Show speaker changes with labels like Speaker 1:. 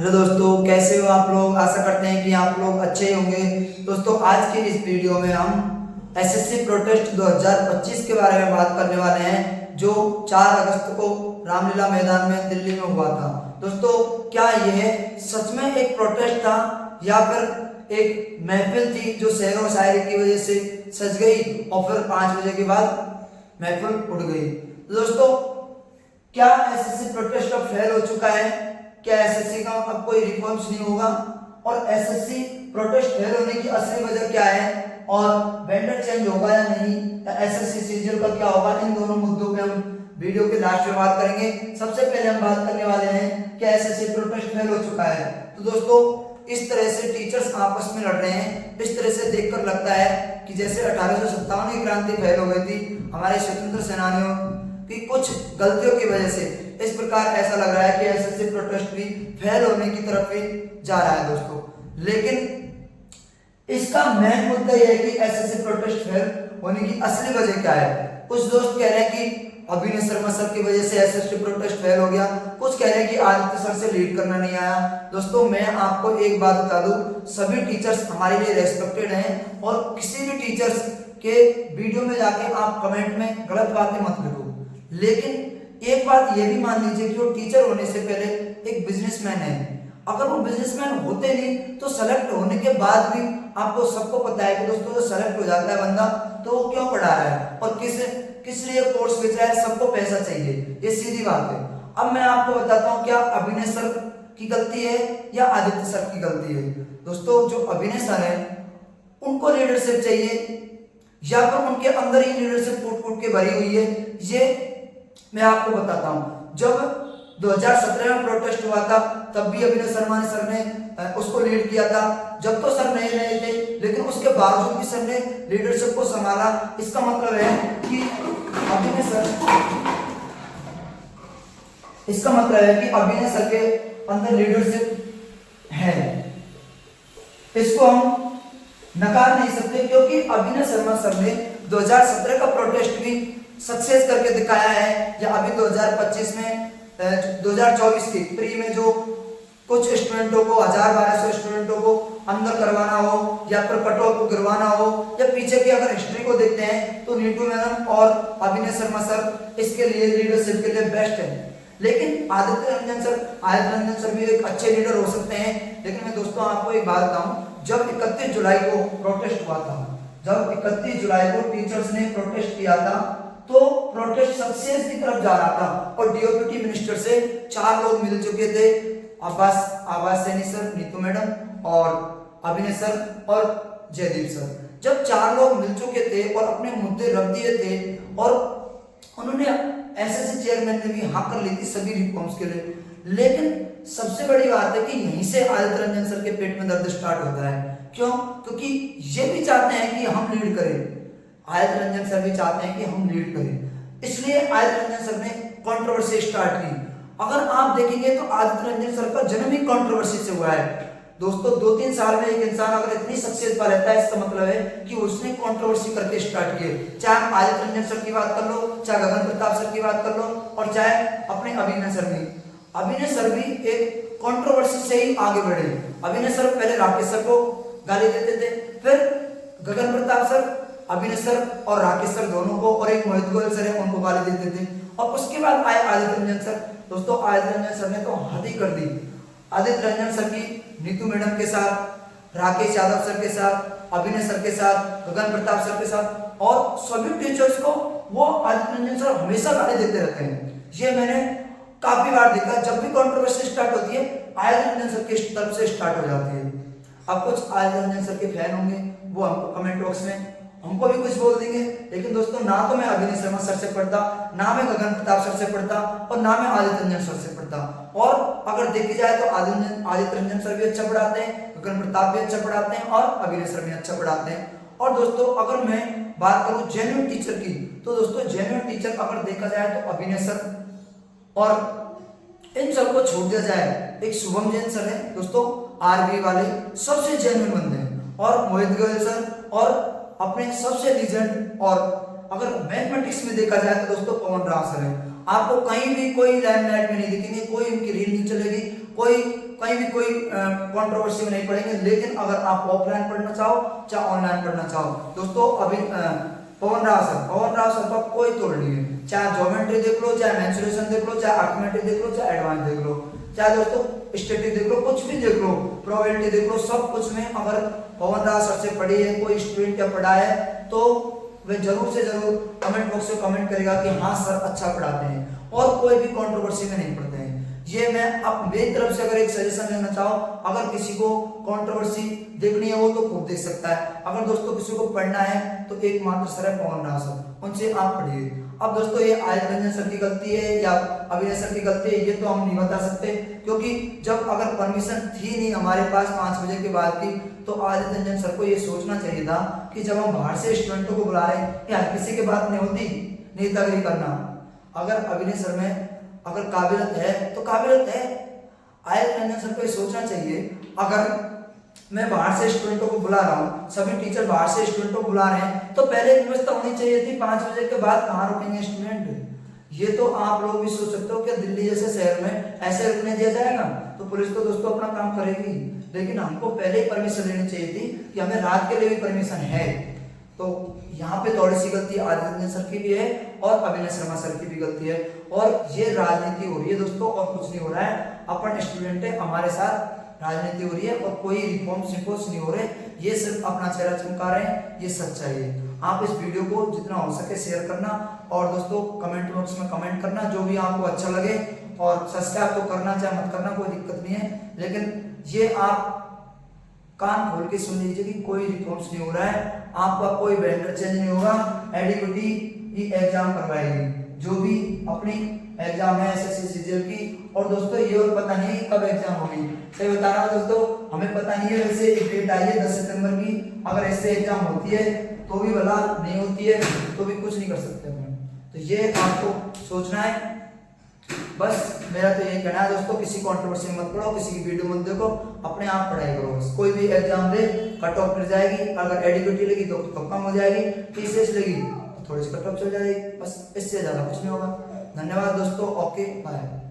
Speaker 1: Hello दोस्तों, कैसे हो आप लोग। आशा करते हैं कि आप लोग अच्छे ही होंगे। दोस्तों, आज के इस वीडियो में हम एसएससी प्रोटेस्ट 2025 के बारे में बात करने वाले हैं, जो 4 अगस्त को रामलीला मैदान में दिल्ली में हुआ था। दोस्तों, क्या यह सच में एक प्रोटेस्ट था या फिर एक महफिल थी जो शेर व शायरी की वजह से सज गई और फिर 5 बजे के बाद महफिल उड़ गई। दोस्तों, क्या एसएससी प्रोटेस्ट अब फेल हो चुका है? क्या एसएससी का अब कोई रिफॉर्म्स नहीं होगा? और एसएससी प्रोटेस्ट फेल होने की असली वजह क्या है? और वेंडर चेंज होगा या नहीं, या एसएससी सीजीएल का क्या होगा? इन दोनों मुद्दों पे हम वीडियो के लास्ट में बात करेंगे। सबसे पहले हम बात करने वाले हैं कि एसएससी प्रोटेस्ट फेल हो चुका है। तो दोस्तों, इस तरह से टीचर्स आपस में लड़ रहे हैं, इस तरह से देखकर लगता है कि जैसे 1857 की क्रांति फेल हो गई थी हमारे स्वतंत्र सेनानियों की कुछ गलतियों की वजह से। इस प्रकार ऐसा लग रहा है कि एसएससी प्रोटेस्ट भी फेल होने की तरफ ही जा रहा है दोस्तों। लेकिन इसका मेन मुद्दा यह है कि एसएससी प्रोटेस्ट फेल होने की असली वजह क्या है। कुछ दोस्त कह रहे हैं कि अभिनय शर्मा सर की वजह से एसएससी प्रोटेस्ट फेल हो गया, कुछ कह रहे हैं कि आदित्य सर से लीड करना नहीं आया। दोस्तों, मैं आपको एक बात बता दूं, सभी टीचर्स हमारे लिए रेस्पेक्टेड हैं और किसी भी टीचर्स के वीडियो में जाके आप कमेंट में गलत बातें मत लिखो। लेकिन एक बात ये भी मान लीजिए कि वो टीचर होने से पहले एक बिजनेसमैन है। अगर वो बिजनेसमैन होते नहीं तो सेलेक्ट होने के बाद भी आपको सबको पता है कि दोस्तों, जो सेलेक्ट हो जाता है बंदा तो वो क्यों पढ़ा रहा है और किस लिए कोर्स बेच रहा है। सबको पैसा चाहिए, ये सीधी बात है। अब मैं आपको बताता हूँ क्या अभिनय सर की गलती है या आदित्य सर की गलती है। दोस्तों, जो अभिनय सर है उनको लीडरशिप चाहिए या फिर उनके अंदर ही लीडरशिप फूट फूट के भरी हुई है, ये मैं आपको बताता हूं। जब 2017 में प्रोटेस्ट हुआ था तब भी अभिनय शर्मा ने सर ने उसको लीड किया था। जब तो सर नए नए थे, लेकिन उसके बावजूद भी सर ने लीडरशिप को संभाला। इसका मतलब है कि अभिनय सर के अंदर लीडरशिप है, इसको हम नकार नहीं सकते, क्योंकि अभिनय शर्मा सर ने 2017 का प्रोटेस्ट भी सक्सेस करके दिखाया है। या अभी 2025 में 2024 की प्री में जो कुछ स्टूडेंटों को 1000-1200 स्टूडेंटों को अंदर करवाना हो या फिर कट ऑफ को गिरवाना हो, या पीछे की अगर हिस्ट्री को देखते हैं तो नीतू मैडम और अभिनय शर्मा सर इसके लिए लीडरशिप के लिए बेस्ट है। लेकिन आदित्य रंजन सर भी एक अच्छे लीडर हो सकते हैं। लेकिन मैं दोस्तों आपको एक बात बताऊं, जब 31 जुलाई को प्रोटेस्ट हुआ था, जब 31 जुलाई को टीचर्स ने प्रोटेस्ट किया था तो प्रोटेस्ट सक्सेस की तरफ जा रहा था और डीओपीटी मिनिस्टर से 4 लोग मिल चुके थे, आवास सैनी सर, नीतू मैडम और अभिनय सर और जयदीप सर। जब 4 लोग मिल चुके थे और अपने मुद्दे रख दिए थे और उन्होंने एसएससी चेयरमैन ने भी हाँ कर ली थी सभी रिफॉर्म्स के लिए। लेकिन सबसे बड़ी बात है कि यहीं से आदित्य रंजन सर के पेट में दर्द स्टार्ट होता है। क्यों? क्योंकि ये भी चाहते हैं कि हम लीड करें, आदित्य रंजन सर भी चाहते हैं कि हम लीड करें, इसलिए आदित्य रंजन सर ने कंट्रोवर्सी स्टार्ट की। अगर आप देखेंगे तो आदित्य रंजन सर का जन्म ही कंट्रोवर्सी से हुआ है। दोस्तों, 2-3 साल में एक इंसान अगर इतनी सक्सेस पा लेता है, इसका मतलब है कि उसने कंट्रोवर्सी करके स्टार्ट किए। चाहे हम आदित्य रंजन सर की बात कर लो, चाहे गगन प्रताप सर की बात कर लो, और चाहे अपने अभिनय सर भी एक कंट्रोवर्सी से ही आगे बढ़े। अभिनय सर पहले राकेश सर को गाली देते थे, फिर गगन प्रताप सर, अभिनय सर और राकेश सर दोनों को, और एक मोहित गोयल सर है उनको गाली देते थे, और उसके बाद आए आदित्य रंजन सर। दोस्तों, आदित्य रंजन सर ने तो हद ही कर दी। आदित्य रंजन सर की नीतू मैडम के साथ, राकेश यादव सर के साथ, अभिनय सर के साथ, गगन प्रताप सर के साथ और सभी टीचर्स को वो आदित्य रंजन सर हमेशा गाली देते रहते हैं। ये मैंने काफी बार देखा, जब भी कंट्रोवर्सी स्टार्ट होती है आदित्य रंजन सर की तरफ से स्टार्ट हो जाती है। अब कुछ आदित्य रंजन सर के फैन होंगे, वो हमको कमेंट बॉक्स में हमको भी कुछ बोल देंगे। लेकिन दोस्तों, ना तो मैं अभिनय शर्मा सर से पढ़ता, ना मैं गगन प्रताप सर से पढ़ता, और ना मैं आदित्य रंजन सर से पढ़ता। और अगर देखी जाए तो आदित्य रंजन सर भी अच्छा पढ़ाते हैं, गगन प्रताप भी अच्छा पढ़ाते हैं और अभिनय सर भी अच्छा पढ़ाते हैं। और दोस्तों, अगर मैं बात करूं जेन्युइन टीचर की, तो दोस्तों जेन्युइन टीचर अगर देखा जाए तो अभिनय सर और इन सबको छोड़ दिया जाए, एक शुभम जैन सर है दोस्तों, आरबी वाले सबसे जेन्युइन बंदे हैं, और मोहित गोयल सर, और अपने सबसे लीजेंड, और अगर मैथमेटिक्स में देखा जाए तो दोस्तों पवन राव सर है। आपको कहीं भी कोई लाइमलाइट में नहीं दिखेंगे, कोई उनकी रील नहीं चलेगी, कोई कहीं भी कोई कंट्रोवर्सी में नहीं पढ़ेंगे। लेकिन अगर आप ऑफलाइन पढ़ना चाहो चाहे ऑनलाइन पढ़ना चाहो दोस्तों, अभी पवन राव सर का कोई तोड़ नहीं है। चाहे ज्योमेट्री देख लो, चाहे मेंसुरेशन देख लो, चाहे अर्थमेटिक देख लो, चाहे एडवांस देख लो, चाहे दोस्तों स्टैटिक देख लो, कुछ भी देख लो, प्रोबेबिलिटी देख लो, सब कुछ में अगर पवन राव सर से पढ़ी है कोई स्टूडेंट या पढ़ा है तो वे जरूर से जरूर कमेंट बॉक्स में कमेंट करेगा कि हाँ सर अच्छा पढ़ाते हैं और कोई भी कंट्रोवर्सी में नहीं पढ़ते हैं। ये मैं अब मेरी तरफ से अगर एक सजेशन लेना चाहो, अगर किसी को कंट्रोवर्सी देखनी है वो तो खूब देख सकता है। अगर दोस्तों किसी को पढ़ना है तो एकमात्र सर है पवन राव सर, उनसे आप पढ़िए। अब दोस्तों ये आदित्य रंजन सर की गलती है या अभिनय सर की गलती है ये तो हम नहीं बता सकते, क्योंकि जब अगर परमिशन थी नहीं हमारे पास 5 बजे के बाद की, तो आदित्य रंजन सर को ये सोचना चाहिए था कि जब हम बाहर से स्टूडेंटों को बुला रहे हैं या किसी की बात नहीं होती नेतागिरी करना। अगर अभिनय सर में अगर काबिलियत है तो काबिलियत है। आदित्य रंजन सर को ये सोचना चाहिए, अगर मैं बाहर से स्टूडेंटों को बुला रहा हूँ, सभी टीचर बाहर से स्टूडेंटों को बुला रहे हैं, तो पहले व्यवस्था होनी चाहिए थी 5 बजे के बाद कहाँ रुकेंगे स्टूडेंट। ये तो आप लोग भी सोच सकते हो कि दिल्ली जैसे शहर में ऐसे रुकने दिया जाएगा, तो पुलिस तो दोस्तों अपना काम करेगी। लेकिन हमको पहले ही परमिशन लेनी चाहिए थी कि हमें रात के लिए भी परमिशन है। तो यहाँ पे थोड़ी सी गलती आदित्य रंजन सर की भी है और अभिनय शर्मा सर की भी गलती है, और ये राजनीति हो रही है दोस्तों और कुछ नहीं हो रहा है। अपन स्टूडेंट है, हमारे साथ राजनीति हो रही है और कोई रिफॉर्म्स नहीं हो रहे, ये सिर्फ अपना चेहरा चमका रहे हैं, ये सच्चाई है। आप इस वीडियो को जितना हो सके शेयर करना और दोस्तों कमेंट बॉक्स में कमेंट करना जो भी आपको अच्छा लगे, और सब्सक्राइब तो करना चाहे मत करना कोई दिक्कत नहीं है, लेकिन ये आप कान खोल के सुन लीजिए कि कोई रिफॉर्म्स नहीं हो रहा है, आपका कोई वेंडर चेंज नहीं होगा, एडीपीटी एग्जाम करवाएगी जो भी अपनी एग्जाम है एसएससी सीजीएल की। और दोस्तों ये और पता नहीं है कब एग्जाम होगी, सही बता रहा हूँ दोस्तों, हमें पता नहीं है। वैसे एक डेट आई है 10 सितंबर की, अगर इससे एग्जाम होती है तो भी भला, नहीं होती है तो भी कुछ नहीं कर सकते अपन। तो ये आपको सोचना है। बस मेरा तो यही कहना है दोस्तों, किसी कंट्रोवर्सी में मत पढ़ो, किसी की वीडियो मत देखो, अपने आप पढ़ाई करो। कोई भी एग्जाम दे कट ऑफ मिल जाएगी, अगर एडीपीटी लगी तो कम हो जाएगी, टीसीएस लगी तो थोड़ी सी कट ऑफ चल जाएगी, बस इससे ज्यादा कुछ नहीं होगा। धन्यवाद दोस्तों, ओके बाय।